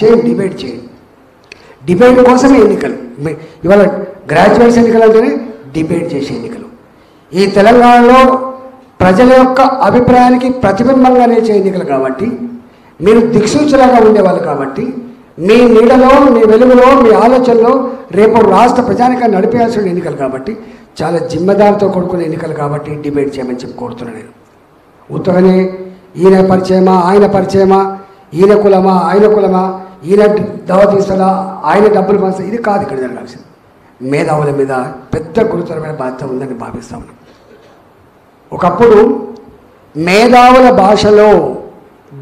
చేయండి, డిబేట్ చేయండి. డిబేట్ కోసమే ఎన్నికలు. ఇవాళ గ్రాడ్యుయేట్స్ ఎన్నికలు అంటేనే డిబేట్ చేసే ఎన్నికలు. ఈ తెలంగాణలో ప్రజల యొక్క అభిప్రాయానికి ప్రతిబింబంగా నిలిచే ఎన్నికలు కాబట్టి, మీరు దిక్సూచనగా ఉండేవాళ్ళు కాబట్టి, మీ నీడలో, మీ వెలుగులో, మీ ఆలోచనలో రేపు రాష్ట్ర ప్రజానికాన్ని నడిపేయాల్సిన ఎన్నికలు కాబట్టి, చాలా జిమ్మెదారితో కూడుకునే ఎన్నికలు కాబట్టి డిబేట్ చేయమని చెప్పి కోరుతున్నాను నేను. ఉత్తగానే ఈయన పరిచయమా, ఆయన పరిచయమా, ఈయన కులమా, ఆయన కులమా, ఈయన దావత్ ఇస్తాడా, ఆయన డబ్బులు పంచుతా, ఇది కాదు ఇక్కడ జరగాల్సింది. మేధావుల మీద పెద్ద గురుతరమైన బాధ్యత ఉందని భావిస్తా ఉన్నాం. ఒకప్పుడు మేధావుల భాషలో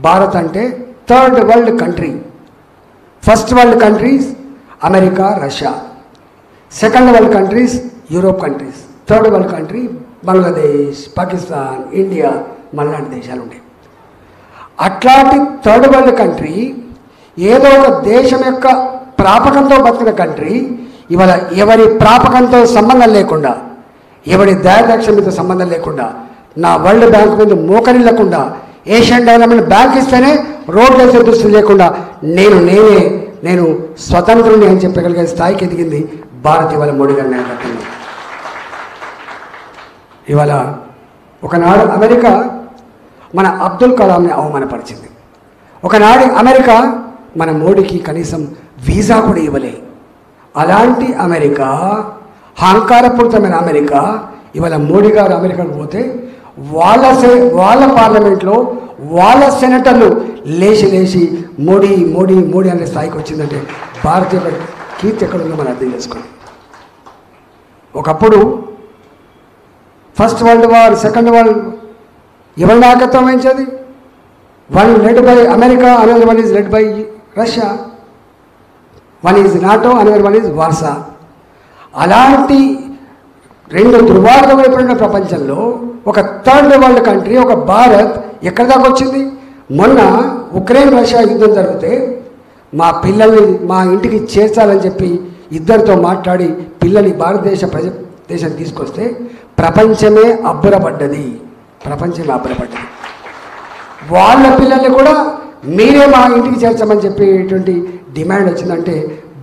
భారత్ అంటే third world country. First world countries America, Russia. Second world countries Europe countries. Third world country Bangladesh, Pakistan, India, మళ్ళాంటి దేశాలు ఉంటాయి. అట్లాంటి థర్డ్ వరల్డ్ కంట్రీ ఏదో ఒక దేశం యొక్క ప్రాపకంతో బతికిన కంట్రీ ఇవాళ ఎవరి ప్రాపకంతో సంబంధం లేకుండా, ఎవరి దయాదాక్షిణ్యంతో సంబంధం లేకుండా, నా వరల్డ్ బ్యాంక్ మీద మోకరిల్లకుండా, ఏషియన్ డెవలప్మెంట్ బ్యాంక్ ఇస్తేనే రోడ్లు వేసే దృష్టి లేకుండా నేను స్వతంత్రుని అని చెప్పగలిగే స్థాయికి ఎదిగింది భారత్ ఇవాళ మోడీ గారి నాయకత్వంలో. ఇవాళ ఒకనాడు అమెరికా మన అబ్దుల్ కలాంని అవమానపరిచింది. ఒకనాడు అమెరికా మన మోడీకి కనీసం వీసా కూడా ఇవ్వలే. అలాంటి అమెరికా, అహంకారపూరితమైన అమెరికా ఇవాళ మోడీ గారు అమెరికాకు పోతే వాళ్ళ పార్లమెంట్లో వాళ్ళ సెనేటర్లు లేచి మోడీ మోడీ మోడీ అనే స్థాయికి వచ్చిందంటే భారత్ యొక్క కీర్తి ఎక్కడుందో మనం అర్థం చేసుకోండి. ఒకప్పుడు first world war, second world ఎవరి నాయకత్వం వహించేది? One led by America, another one is led by Russia. One is NATO, another one is Warsaw. అలాంటి రెండు ధృవాలుగా వైపడిన ప్రపంచంలో ఒక థర్డ్ వరల్డ్ కంట్రీ, ఒక భారత్ ఎక్కడి దాకా వచ్చింది? మొన్న ఉక్రెయిన్ రష్యా యుద్ధం జరిగితే మా పిల్లల్ని మా ఇంటికి చేర్చాలని చెప్పి ఇద్దరితో మాట్లాడి పిల్లల్ని భారతదేశ దేశం తీసుకొస్తే ప్రపంచమే అబ్బురపడ్డది. వాళ్ళ పిల్లల్ని కూడా మీరే మా ఇంటికి చేర్చమని చెప్పేటువంటి డిమాండ్ వచ్చిందంటే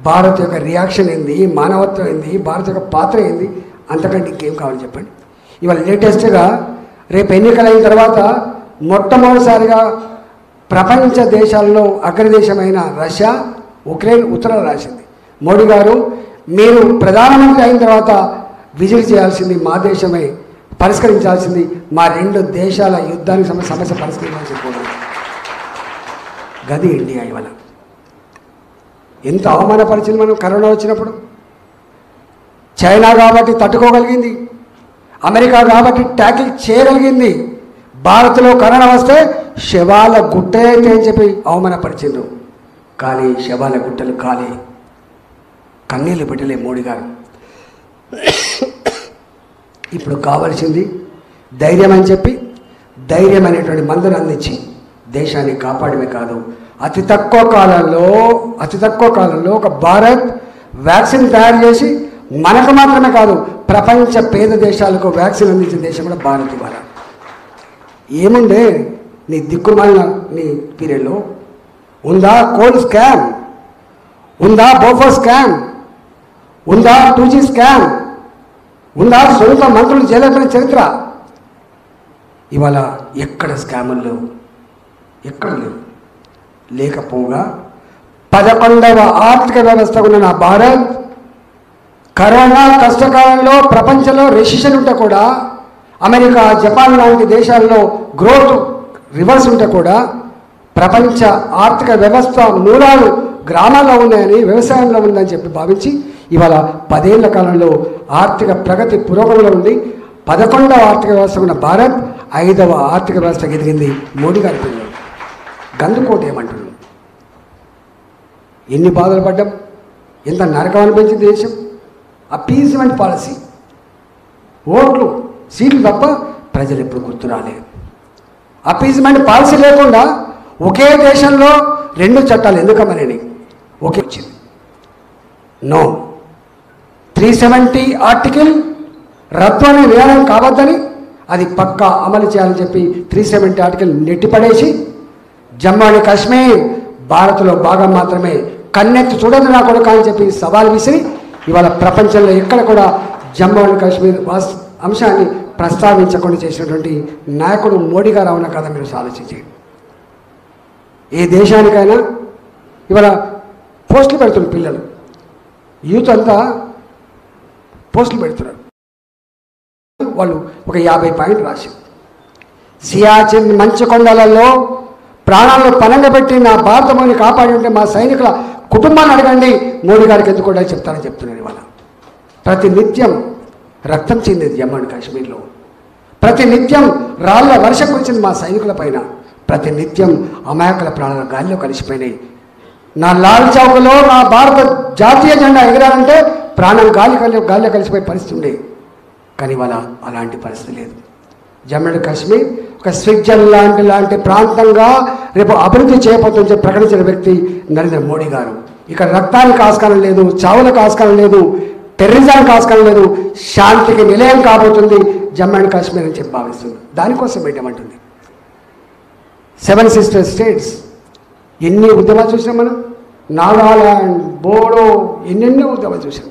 భారత్ యొక్క రియాక్షన్ ఏంది, మానవత్వం ఏంది, భారత్ యొక్క పాత్ర ఏంది, అంతకంటే ఇంకేం కావాలి చెప్పండి. ఇవాళ లేటెస్ట్గా రేపు ఎన్నికలైన తర్వాత మొట్టమొదటిసారిగా ప్రపంచ దేశాల్లో అగ్రదేశమైన రష్యా ఉక్రెయిన్ ఉత్తరాలు రాసింది. మోడీ గారు, మీరు ప్రధానమంత్రి అయిన తర్వాత విజిట్ చేయాల్సింది మా దేశమే, పరిష్కరించాల్సింది మా రెండు దేశాల యుద్ధానికి సమస్య పరిష్కరించాల్సి కూడా గది ఇండియా. ఇవాళ ఎంత అవమానపరిచింది మనం కరోనా వచ్చినప్పుడు. చైనా కాబట్టి తట్టుకోగలిగింది, అమెరికా కాబట్టి ట్యాకిల్ చేయగలిగింది. భారత్లో కరోనా వస్తే శవాల గుట్టే అయితే అని చెప్పి అవమానపరిచిండ్రు. కానీ శవాల గుట్టలు కాలే, కన్నీళ్ళు పెట్టలే మోడీ గారు. ఇప్పుడు కావాల్సింది ధైర్యం అని చెప్పి ధైర్యం అనేటువంటి మందును అందించి దేశాన్ని కాపాడమే కాదు, అతి తక్కువ కాలంలో ఒక భారత్ వ్యాక్సిన్ తయారు చేసి మనకు మాత్రమే కాదు ప్రపంచ పేద దేశాలకు వ్యాక్సిన్ అందించిన దేశం కూడా భారత్. ఇవాళ ఏముండే నీ దిక్కుమాలిన నీ పీరియడ్లో ఉందా కోల్డ్ స్కామ్, ఉందా బోఫో స్కామ్, ఉందా 2G స్కామ్, ఉందా సొంత మంత్రులు జైలైన చరిత్ర? ఇవాళ ఎక్కడ స్కాములు లేవు, ఎక్కడ లేవు. లేకపోగా 11వ ఆర్థిక వ్యవస్థ ఉన్న నా భారత్ కరోనా కష్టకాలంలో ప్రపంచంలో రెసిషన్ ఉంటే కూడా, అమెరికా, జపాన్ లాంటి దేశాల్లో గ్రోత్ రివర్స్ ఉంటే కూడా, ప్రపంచ ఆర్థిక వ్యవస్థ మూలాలు గ్రామాల్లో ఉన్నాయని, వ్యవసాయంలో ఉందని చెప్పి భావించి ఇవాళ 10 ఏళ్ల కాలంలో ఆర్థిక ప్రగతి పురోగమనంలో ఉంది. 11వ ఆర్థిక వ్యవస్థ ఉన్న భారత్ 5వ ఆర్థిక వ్యవస్థ ఎదిగింది మోడీ గారి పిల్లలు. గందుకోట ఏమంటున్నాడు? ఎన్ని బాధలు పడ్డాం, ఎంత నరకం అనిపించింది దేశం. అపీస్మెంట్ పాలసీ, ఓట్లు సీట్లు తప్ప ప్రజలు ఎప్పుడు గుర్తు రాలేదు. అపీస్మెంట్ పాలసీ లేకుండా ఒకే దేశంలో 2 చట్టాలు ఎందుకమ్మని ఒకే వచ్చింది. నో, 370 ఆర్టికల్ రద్దు అనే విధానం కావద్దని, అది పక్కా అమలు చేయాలని చెప్పి 370 ఆర్టికల్ నెట్టిపడేసి జమ్మూ అండ్ కాశ్మీర్ భారత్లో భాగం మాత్రమే, కన్నెత్తి చూడదు నా కొడుకు అని చెప్పి సవాల్ విసిరి ఇవాళ ప్రపంచంలో ఎక్కడ కూడా జమ్మూ అండ్ కాశ్మీర్ అంశాన్ని ప్రస్తావించకుండా చేసినటువంటి నాయకుడు మోడీ గారు అవునా కదా మీరు ఆలోచించండి. ఏ దేశానికైనా ఇవాళ పోస్టులు పెడుతున్నారు, పిల్లలు యూత్ అంతా పోస్టులు పెడుతున్నారు. వాళ్ళు ఒక 50 పాయింట్లు రాశారు. సియాచిన్ మంచు కొండలలో ప్రాణాలను పనంగా పెట్టి నా భారత భూమిని కాపాడి ఉంటే మా సైనికుల కుటుంబాన్ని అడగండి, మోడీ గారికి ఎందుకు కూడా చెప్తారని చెప్తున్నారు. ఇవాళ ప్రతి నిత్యం రక్తం చెందింది జమ్మూ అండ్ కాశ్మీర్లో, ప్రతి నిత్యం రాళ్ల వర్షం వచ్చింది మా సైనికుల పైన, ప్రతి నిత్యం అమాయకుల ప్రాణాల గాలిలో కలిసిపోయినాయి. నా లాల్ చౌక్లో నా భారత జాతీయ జెండా ఎగరాలంటే ప్రాణం గాలిలో కలిసిపోయే పరిస్థితి ఉండే. కానీ ఇవాళ అలాంటి పరిస్థితి లేదు. జమ్మూ అండ్ కాశ్మీర్ ఒక స్విట్జర్లాండ్ లాంటి ప్రాంతంగా రేపు అభివృద్ధి చేయబోతుందని ప్రకటించిన వ్యక్తి నరేంద్ర మోడీ గారు. ఇక్కడ రక్తానికి ఆస్కారం లేదు, చావులకు ఆస్కారం లేదు, టెర్రరిజానికి ఆస్కారం లేదు, శాంతికి నిలయం కాబోతుంది జమ్మూ అండ్ కాశ్మీర్ అని చెప్పి భావిస్తుంది. దానికోసం పెట్టమంటుంది. 7 సిస్టర్ స్టేట్స్ ఎన్ని ఉద్యమాలు చూసాం మనం, నాగాలాండ్, బోడో, ఎన్నెన్నో ఉద్యమాలు చూసాం.